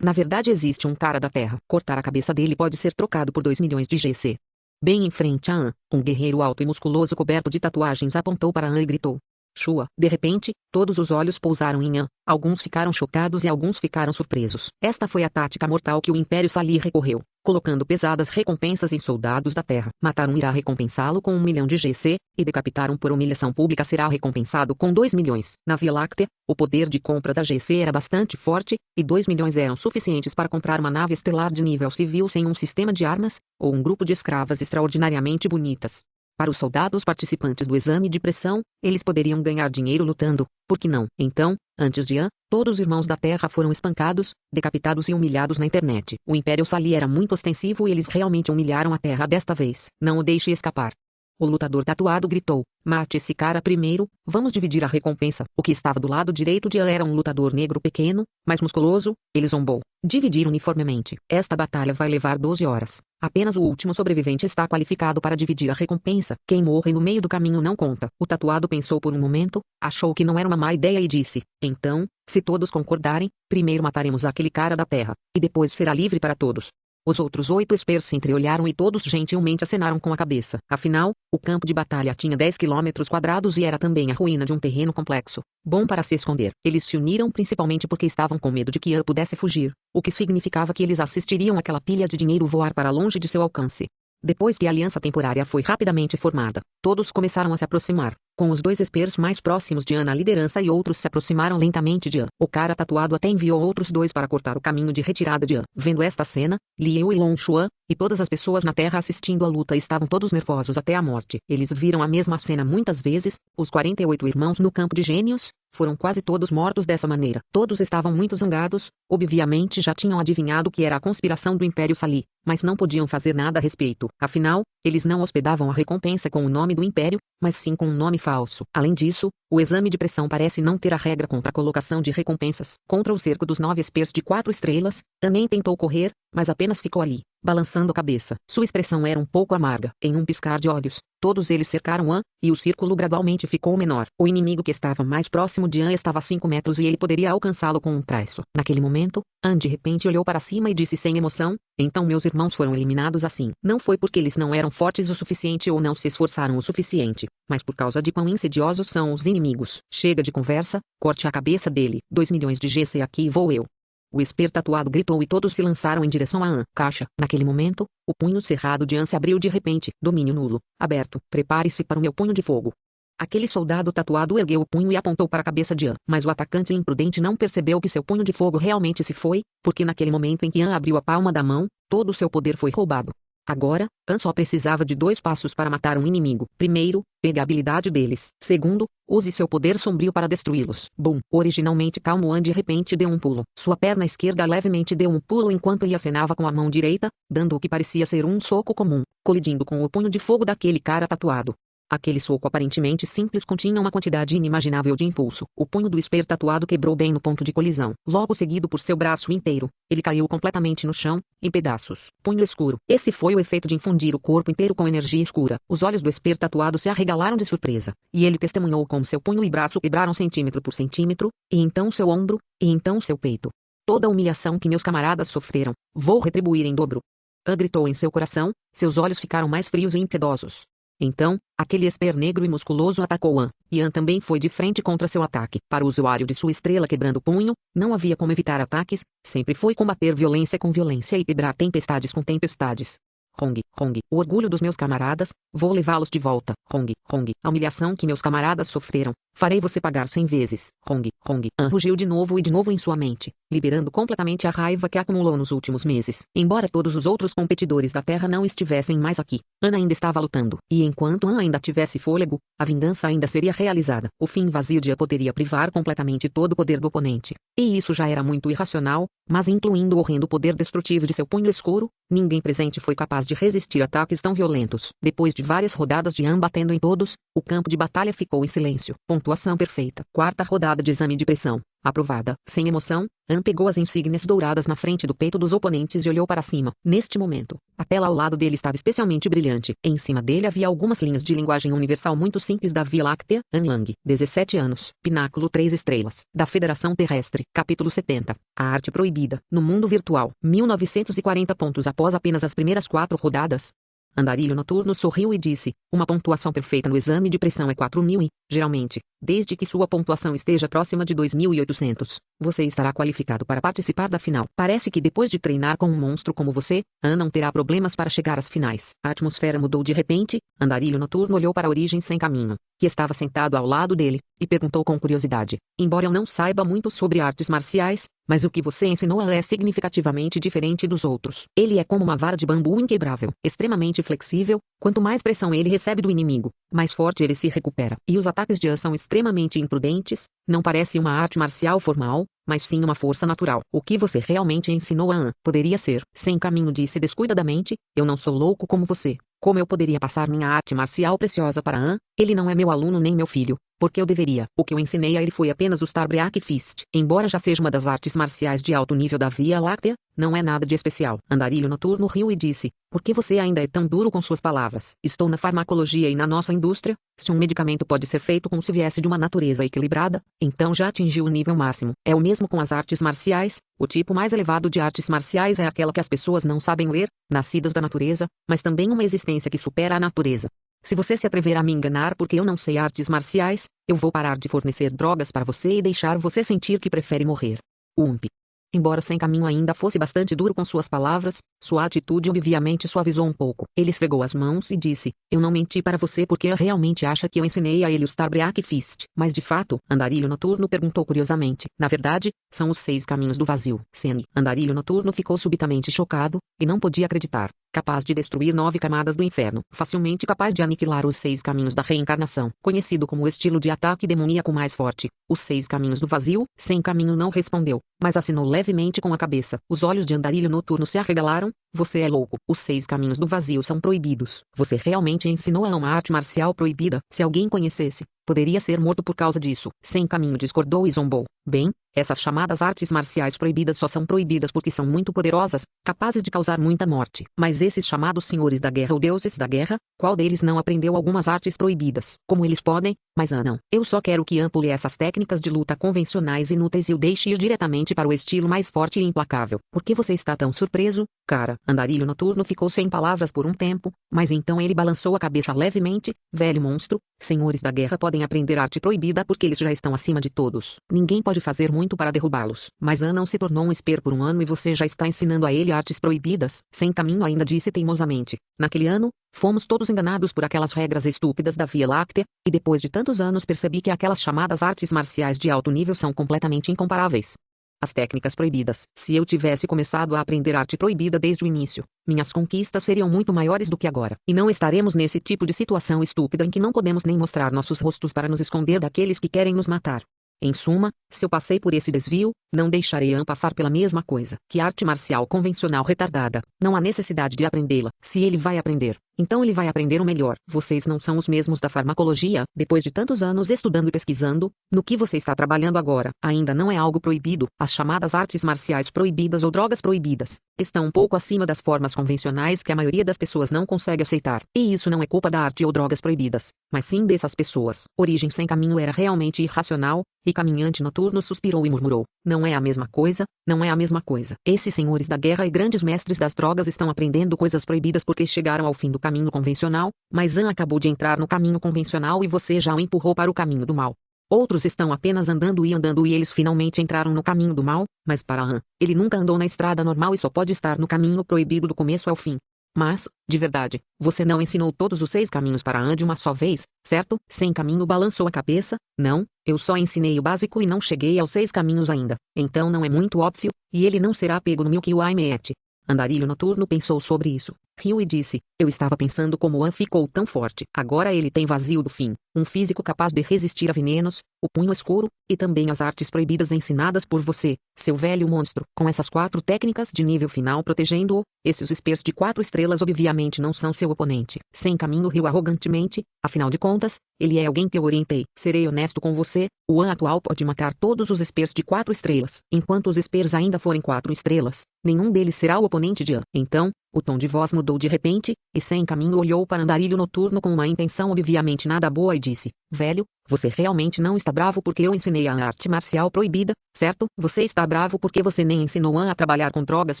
Na verdade existe um cara da Terra. Cortar a cabeça dele pode ser trocado por 2 milhões de GC. Bem em frente a Han, um guerreiro alto e musculoso coberto de tatuagens apontou para Han e gritou. Shua. De repente, todos os olhos pousaram em Han. Alguns ficaram chocados e alguns ficaram surpresos. Esta foi a tática mortal que o Império Sali recorreu, colocando pesadas recompensas em soldados da Terra. Matar um irá recompensá-lo com 1 milhão de GC, e decapitar um por humilhação pública será recompensado com 2 milhões. Na Via Láctea, o poder de compra da GC era bastante forte, e 2 milhões eram suficientes para comprar uma nave estelar de nível civil sem um sistema de armas, ou um grupo de escravas extraordinariamente bonitas. Para os soldados participantes do exame de pressão, eles poderiam ganhar dinheiro lutando, por que não? Então, antes de Han, todos os irmãos da Terra foram espancados, decapitados e humilhados na internet. O Império Sali era muito ostensivo e eles realmente humilharam a Terra desta vez. Não o deixe escapar. O lutador tatuado gritou, mate esse cara primeiro, vamos dividir a recompensa. O que estava do lado direito de Han era um lutador negro pequeno, mas musculoso, ele zombou. Dividir uniformemente. Esta batalha vai levar 12 horas. Apenas o último sobrevivente está qualificado para dividir a recompensa. Quem morre no meio do caminho não conta. O tatuado pensou por um momento, achou que não era uma má ideia e disse, então, se todos concordarem, primeiro mataremos aquele cara da Terra, e depois será livre para todos. Os outros 8 espers se entreolharam e todos gentilmente acenaram com a cabeça. Afinal, o campo de batalha tinha 10 km² e era também a ruína de um terreno complexo, bom para se esconder. Eles se uniram principalmente porque estavam com medo de que Han pudesse fugir, o que significava que eles assistiriam aquela pilha de dinheiro voar para longe de seu alcance. Depois que a aliança temporária foi rapidamente formada, todos começaram a se aproximar, com os 2 espers mais próximos de Han na liderança e outros se aproximaram lentamente de Han. O cara tatuado até enviou outros 2 para cortar o caminho de retirada de Han. Vendo esta cena, Liu e Long Xuan, e todas as pessoas na Terra assistindo à luta estavam todos nervosos até a morte. Eles viram a mesma cena muitas vezes, os 48 irmãos no campo de gênios, foram quase todos mortos dessa maneira. Todos estavam muito zangados, obviamente já tinham adivinhado que era a conspiração do Império Sali, mas não podiam fazer nada a respeito. Afinal, eles não hospedavam a recompensa com o nome do Império, mas sim com um nome falso. Além disso, o exame de pressão parece não ter a regra contra a colocação de recompensas. Contra o cerco dos 9 espers de 4 estrelas, Han nem tentou correr, mas apenas ficou ali, balançando a cabeça. Sua expressão era um pouco amarga. Em um piscar de olhos, todos eles cercaram An, e o círculo gradualmente ficou menor. O inimigo que estava mais próximo de An estava a 5 metros e ele poderia alcançá-lo com um traço. Naquele momento, An de repente olhou para cima e disse sem emoção: então meus irmãos foram eliminados assim. Não foi porque eles não eram fortes o suficiente ou não se esforçaram o suficiente, mas por causa de quão insidiosos são os inimigos. Chega de conversa, corte a cabeça dele. 2 milhões de GC aqui vou eu. O esper tatuado gritou e todos se lançaram em direção a An. Caixa. Naquele momento, o punho cerrado de An se abriu de repente. Domínio nulo. Aberto. Prepare-se para o meu punho de fogo. Aquele soldado tatuado ergueu o punho e apontou para a cabeça de An. Mas o atacante imprudente não percebeu que seu punho de fogo realmente se foi, porque naquele momento em que An abriu a palma da mão, todo o seu poder foi roubado. Agora, An só precisava de 2 passos para matar um inimigo. Primeiro, pegue a habilidade deles. Segundo, use seu poder sombrio para destruí-los. Bum! Originalmente calmo, An de repente deu um pulo. Sua perna esquerda levemente deu um pulo enquanto ele acenava com a mão direita, dando o que parecia ser um soco comum, colidindo com o punho de fogo daquele cara tatuado. Aquele soco aparentemente simples continha uma quantidade inimaginável de impulso. O punho do esper tatuado quebrou bem no ponto de colisão. Logo seguido por seu braço inteiro, ele caiu completamente no chão, em pedaços. Punho escuro. Esse foi o efeito de infundir o corpo inteiro com energia escura. Os olhos do esper tatuado se arregalaram de surpresa, e ele testemunhou como seu punho e braço quebraram centímetro por centímetro, e então seu ombro, e então seu peito. Toda a humilhação que meus camaradas sofreram, vou retribuir em dobro. An gritou em seu coração, seus olhos ficaram mais frios e impiedosos. Então, aquele esper negro e musculoso atacou An, e An também foi de frente contra seu ataque. Para o usuário de sua estrela quebrando o punho, não havia como evitar ataques, sempre foi combater violência com violência e quebrar tempestades com tempestades. Hong, Hong, o orgulho dos meus camaradas, vou levá-los de volta. Hong, Hong, a humilhação que meus camaradas sofreram, farei você pagar 100 vezes. Hong, Hong, An rugiu de novo e de novo em sua mente, liberando completamente a raiva que acumulou nos últimos meses. Embora todos os outros competidores da Terra não estivessem mais aqui, An ainda estava lutando. E enquanto An ainda tivesse fôlego, a vingança ainda seria realizada. O fim vazio de An poderia privar completamente todo o poder do oponente. E isso já era muito irracional, mas incluindo o horrendo poder destrutivo de seu punho escuro, ninguém presente foi capaz de resistir a ataques tão violentos. Depois de várias rodadas de An batendo em todos, o campo de batalha ficou em silêncio. Pontuação perfeita. 4ª rodada de exame de pressão. Aprovada. Sem emoção, An pegou as insígnias douradas na frente do peito dos oponentes e olhou para cima. Neste momento, a tela ao lado dele estava especialmente brilhante. Em cima dele havia algumas linhas de linguagem universal muito simples da Via Láctea. An Lang, 17 anos, pináculo 3 estrelas, da Federação Terrestre. Capítulo 70. A arte proibida. No mundo virtual. 1940 pontos após apenas as primeiras 4 rodadas. Andarilho Noturno sorriu e disse, uma pontuação perfeita no exame de pressão é 4.000 e, geralmente, desde que sua pontuação esteja próxima de 2.800, você estará qualificado para participar da final. Parece que depois de treinar com um monstro como você, An não terá problemas para chegar às finais. A atmosfera mudou de repente, Andarilho Noturno olhou para a Origem Sem Caminho, que estava sentado ao lado dele, e perguntou com curiosidade, embora eu não saiba muito sobre artes marciais, mas o que você ensinou é significativamente diferente dos outros. Ele é como uma vara de bambu inquebrável, extremamente flexível, quanto mais pressão ele recebe do inimigo, mais forte ele se recupera. E os ataques de An são extremamente imprudentes, não parece uma arte marcial formal, mas sim uma força natural. O que você realmente ensinou a An poderia ser. Sem Caminho disse descuidadamente, eu não sou louco como você. Como eu poderia passar minha arte marcial preciosa para An? Ele não é meu aluno nem meu filho. Porque eu deveria. O que eu ensinei a ele foi apenas o Starbreak Fist. Embora já seja uma das artes marciais de alto nível da Via Láctea, não é nada de especial. Andarilho Noturno riu e disse, por que você ainda é tão duro com suas palavras? Estou na farmacologia e na nossa indústria. Se um medicamento pode ser feito como se viesse de uma natureza equilibrada, então já atingiu o nível máximo. É o mesmo com as artes marciais. O tipo mais elevado de artes marciais é aquela que as pessoas não sabem ler, nascidas da natureza, mas também uma existência que supera a natureza. Se você se atrever a me enganar porque eu não sei artes marciais, eu vou parar de fornecer drogas para você e deixar você sentir que prefere morrer. Ump. Embora Sem Caminho ainda fosse bastante duro com suas palavras, sua atitude obviamente suavizou um pouco. Ele esfregou as mãos e disse, eu não menti para você porque realmente acha que eu ensinei a ele o Starbreak Fist. Mas de fato, Andarilho Noturno perguntou curiosamente. Na verdade, são os 6 caminhos do vazio. Sen. Andarilho Noturno ficou subitamente chocado, e não podia acreditar. Capaz de destruir 9 camadas do inferno. Facilmente capaz de aniquilar os 6 caminhos da reencarnação. Conhecido como o estilo de ataque demoníaco mais forte. Os 6 caminhos do vazio. Sem Caminho não respondeu, mas assinou levemente com a cabeça. Os olhos de Andarilho Noturno se arregalaram. Você é louco. Os 6 caminhos do vazio são proibidos. Você realmente ensinou a uma arte marcial proibida. Se alguém conhecesse, Poderia ser morto por causa disso. Sem Caminho discordou e zombou. Bem, essas chamadas artes marciais proibidas só são proibidas porque são muito poderosas, capazes de causar muita morte. Mas esses chamados senhores da guerra ou deuses da guerra, qual deles não aprendeu algumas artes proibidas? Como eles podem? Mas não. Eu só quero que pule essas técnicas de luta convencionais inúteis e o deixe ir diretamente para o estilo mais forte e implacável. Por que você está tão surpreso, cara? Andarilho Noturno ficou sem palavras por um tempo, mas então ele balançou a cabeça levemente. Velho monstro, senhores da guerra podem aprender arte proibida porque eles já estão acima de todos. Ninguém pode fazer muito para derrubá-los. Mas não se tornou um esper por um ano e você já está ensinando a ele artes proibidas? Sem Caminho ainda disse teimosamente. Naquele ano, fomos todos enganados por aquelas regras estúpidas da Via Láctea, e depois de tantos anos percebi que aquelas chamadas artes marciais de alto nível são completamente incomparáveis. As técnicas proibidas. Se eu tivesse começado a aprender arte proibida desde o início, minhas conquistas seriam muito maiores do que agora. E não estaremos nesse tipo de situação estúpida em que não podemos nem mostrar nossos rostos para nos esconder daqueles que querem nos matar. Em suma, se eu passei por esse desvio, não deixarei passar pela mesma coisa. Que arte marcial convencional retardada. Não há necessidade de aprendê-la. Se ele vai aprender, então ele vai aprender o melhor. Vocês não são os mesmos da farmacologia. Depois de tantos anos estudando e pesquisando, no que você está trabalhando agora, ainda não é algo proibido. As chamadas artes marciais proibidas ou drogas proibidas estão um pouco acima das formas convencionais que a maioria das pessoas não consegue aceitar. E isso não é culpa da arte ou drogas proibidas, mas sim dessas pessoas. Origem Sem Caminho era realmente irracional, e Caminhante Noturno suspirou e murmurou. Não é a mesma coisa, não é a mesma coisa. Esses senhores da guerra e grandes mestres das drogas estão aprendendo coisas proibidas porque chegaram ao fim do caminho convencional, mas acabou de entrar no caminho convencional e você já o empurrou para o caminho do mal. Outros estão apenas andando e eles finalmente entraram no caminho do mal, mas para ele nunca andou na estrada normal e só pode estar no caminho proibido do começo ao fim. Mas, de verdade, você não ensinou todos os 6 caminhos para de uma só vez, certo? Sem Caminho balançou a cabeça. Não, eu só ensinei o básico e não cheguei aos 6 caminhos ainda. Então não é muito óbvio, e ele não será pego no Milky Way Met. Andarilho Noturno pensou sobre isso. Riu e disse, eu estava pensando como ficou tão forte. Agora ele tem vazio do fim, um físico capaz de resistir a venenos, o punho escuro, e também as artes proibidas ensinadas por você, seu velho monstro. Com essas 4 técnicas de nível final protegendo-o, esses espers de 4 estrelas obviamente não são seu oponente. Sem Caminho riu arrogantemente, afinal de contas, ele é alguém que eu orientei. Serei honesto com você, o atual pode matar todos os espers de 4 estrelas. Enquanto os espers ainda forem 4 estrelas, nenhum deles será o oponente de Então, o tom de voz mudou de repente, e Sem Caminho olhou para Andarilho Noturno com uma intenção obviamente nada boa e disse, velho, você realmente não está bravo porque eu ensinei a arte marcial proibida, certo? Você está bravo porque você nem ensinou a trabalhar com drogas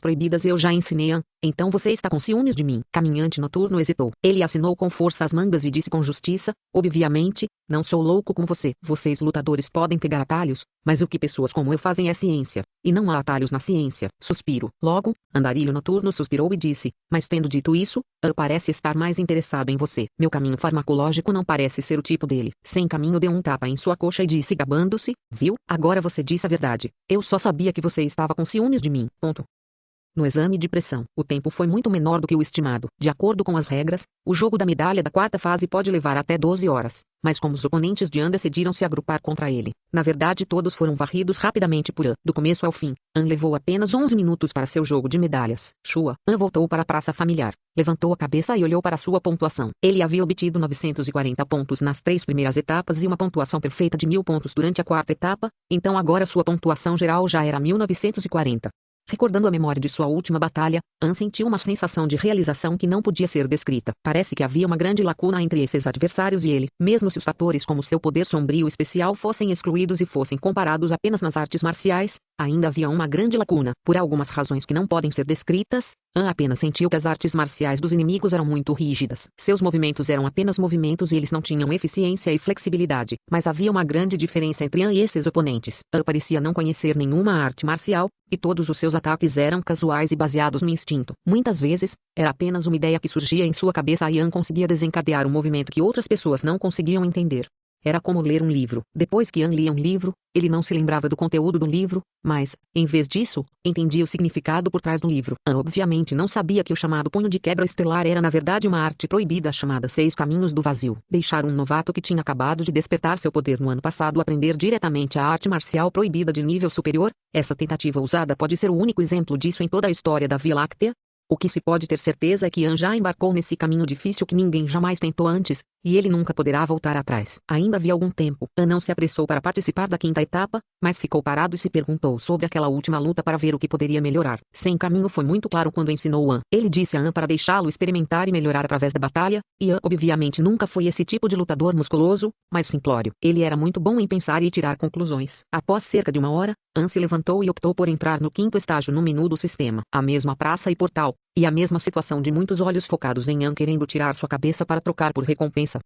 proibidas e eu já ensinei então você está com ciúmes de mim. Caminhante Noturno hesitou. Ele assinou com força as mangas e disse com justiça, obviamente, não sou louco como você. Vocês lutadores podem pegar atalhos, mas o que pessoas como eu fazem é ciência, e não há atalhos na ciência. Suspiro. Logo, Andarilho Noturno suspirou e disse, mas tendo dito isso, parece estar mais interessado em você. Meu caminho farmacológico não parece ser o tipo dele. Sem Caminho deu um tapa em sua coxa e disse gabando-se, viu? Agora você disse a verdade. Eu só sabia que você estava com ciúmes de mim. Ponto. No exame de pressão, o tempo foi muito menor do que o estimado. De acordo com as regras, o jogo da medalha da 4ª fase pode levar até 12 horas, mas como os oponentes de decidiram se agrupar contra ele, na verdade todos foram varridos rapidamente por do começo ao fim. Levou apenas 11 minutos para seu jogo de medalhas. Shua voltou para a praça familiar, levantou a cabeça e olhou para sua pontuação. Ele havia obtido 940 pontos nas 3 primeiras etapas e uma pontuação perfeita de 1000 pontos durante a 4ª etapa, então agora sua pontuação geral já era 1940. Recordando a memória de sua última batalha, sentiu uma sensação de realização que não podia ser descrita. Parece que havia uma grande lacuna entre esses adversários e ele, mesmo se os fatores como seu poder sombrio especial fossem excluídos e fossem comparados apenas nas artes marciais, ainda havia uma grande lacuna. Por algumas razões que não podem ser descritas, apenas sentiu que as artes marciais dos inimigos eram muito rígidas. Seus movimentos eram apenas movimentos e eles não tinham eficiência e flexibilidade. Mas havia uma grande diferença entre e esses oponentes. Parecia não conhecer nenhuma arte marcial, e todos os seus ataques eram casuais e baseados no instinto. Muitas vezes, era apenas uma ideia que surgia em sua cabeça e conseguia desencadear um movimento que outras pessoas não conseguiam entender. Era como ler um livro. Depois que lia um livro, ele não se lembrava do conteúdo do livro, mas, em vez disso, entendia o significado por trás do livro. Obviamente não sabia que o chamado punho de quebra estelar era na verdade uma arte proibida chamada 6 Caminhos do Vazio. Deixar um novato que tinha acabado de despertar seu poder no ano passado aprender diretamente a arte marcial proibida de nível superior, essa tentativa usada pode ser o único exemplo disso em toda a história da Via Láctea. O que se pode ter certeza é que An já embarcou nesse caminho difícil que ninguém jamais tentou antes, e ele nunca poderá voltar atrás. Ainda havia algum tempo. An não se apressou para participar da quinta etapa, mas ficou parado e se perguntou sobre aquela última luta para ver o que poderia melhorar. Seu caminho foi muito claro quando ensinou An. Ele disse a An para deixá-lo experimentar e melhorar através da batalha, e An obviamente nunca foi esse tipo de lutador musculoso, mas simplório. Ele era muito bom em pensar e tirar conclusões. Após cerca de uma hora, An se levantou e optou por entrar no quinto estágio no menu do sistema. A mesma praça e portal, e a mesma situação de muitos olhos focados em An querendo tirar sua cabeça para trocar por recompensa.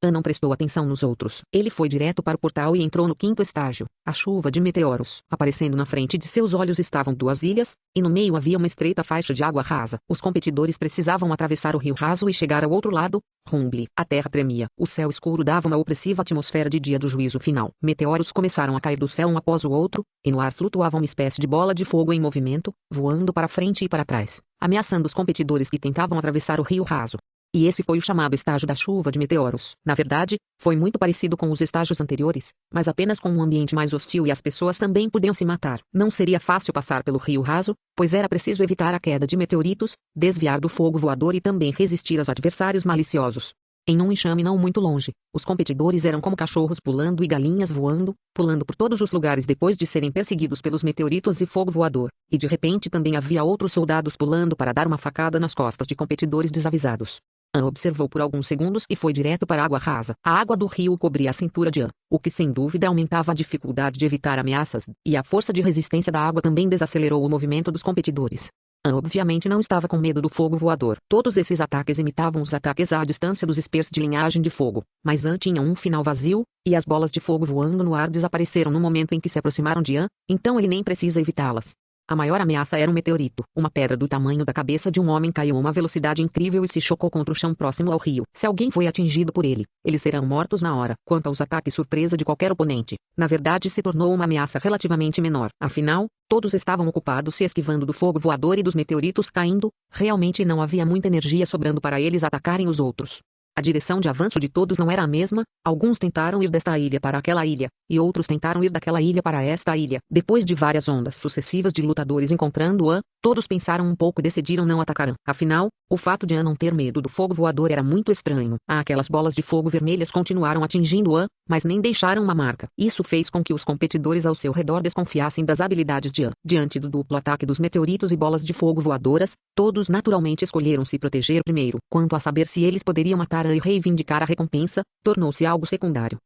An não prestou atenção nos outros. Ele foi direto para o portal e entrou no quinto estágio. A chuva de meteoros. Aparecendo na frente de seus olhos estavam duas ilhas, e no meio havia uma estreita faixa de água rasa. Os competidores precisavam atravessar o rio raso e chegar ao outro lado. Rumble. A terra tremia. O céu escuro dava uma opressiva atmosfera de dia do juízo final. Meteoros começaram a cair do céu um após o outro, e no ar flutuava uma espécie de bola de fogo em movimento, voando para frente e para trás, ameaçando os competidores que tentavam atravessar o rio raso. E esse foi o chamado estágio da chuva de meteoros. Na verdade, foi muito parecido com os estágios anteriores, mas apenas com um ambiente mais hostil e as pessoas também podiam se matar. Não seria fácil passar pelo rio raso, pois era preciso evitar a queda de meteoritos, desviar do fogo voador e também resistir aos adversários maliciosos. Em um enxame não muito longe, os competidores eram como cachorros pulando e galinhas voando, pulando por todos os lugares depois de serem perseguidos pelos meteoritos e fogo voador, e de repente também havia outros soldados pulando para dar uma facada nas costas de competidores desavisados. An observou por alguns segundos e foi direto para a água rasa. A água do rio cobria a cintura de An, o que sem dúvida aumentava a dificuldade de evitar ameaças, e a força de resistência da água também desacelerou o movimento dos competidores. An obviamente não estava com medo do fogo voador. Todos esses ataques imitavam os ataques à distância dos spears de linhagem de fogo, mas An tinha um final vazio, e as bolas de fogo voando no ar desapareceram no momento em que se aproximaram de An, então ele nem precisa evitá-las. A maior ameaça era um meteorito. Uma pedra do tamanho da cabeça de um homem caiu a uma velocidade incrível e se chocou contra o chão próximo ao rio. Se alguém foi atingido por ele, eles serão mortos na hora. Quanto aos ataques surpresa de qualquer oponente, na verdade se tornou uma ameaça relativamente menor. Afinal, todos estavam ocupados se esquivando do fogo voador e dos meteoritos caindo, realmente não havia muita energia sobrando para eles atacarem os outros. A direção de avanço de todos não era a mesma, alguns tentaram ir desta ilha para aquela ilha, e outros tentaram ir daquela ilha para esta ilha. Depois de várias ondas sucessivas de lutadores encontrando An, todos pensaram um pouco e decidiram não atacar An. Afinal, o fato de An não ter medo do fogo voador era muito estranho. Aquelas bolas de fogo vermelhas continuaram atingindo An, mas nem deixaram uma marca. Isso fez com que os competidores ao seu redor desconfiassem das habilidades de An. Diante do duplo ataque dos meteoritos e bolas de fogo voadoras, todos naturalmente escolheram se proteger primeiro. Quanto a saber se eles poderiam matar An e reivindicar a recompensa, tornou-se algo secundário.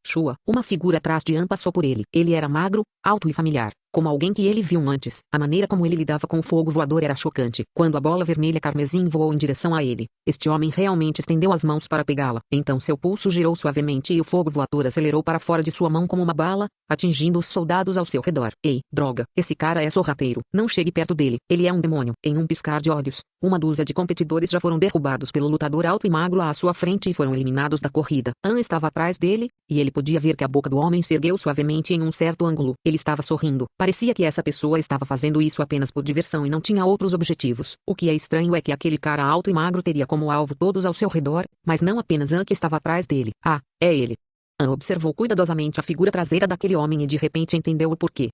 Uma figura atrás de An passou por ele. Ele era magro, alto e familiar, como alguém que ele viu antes. A maneira como ele lidava com o fogo voador era chocante. Quando a bola vermelha carmesim voou em direção a ele, este homem realmente estendeu as mãos para pegá-la. Então seu pulso girou suavemente e o fogo voador acelerou para fora de sua mão como uma bala, atingindo os soldados ao seu redor. Ei, droga, esse cara é sorrateiro. Não chegue perto dele. Ele é um demônio. Em um piscar de olhos, uma dúzia de competidores já foram derrubados pelo lutador alto e magro à sua frente e foram eliminados da corrida. An estava atrás dele, e ele podia ver que a boca do homem se ergueu suavemente em um certo ângulo. Ele estava sorrindo. Parecia que essa pessoa estava fazendo isso apenas por diversão e não tinha outros objetivos. O que é estranho é que aquele cara alto e magro teria como alvo todos ao seu redor, mas não apenas An que estava atrás dele. Ah, é ele. An observou cuidadosamente a figura traseira daquele homem e de repente entendeu o porquê.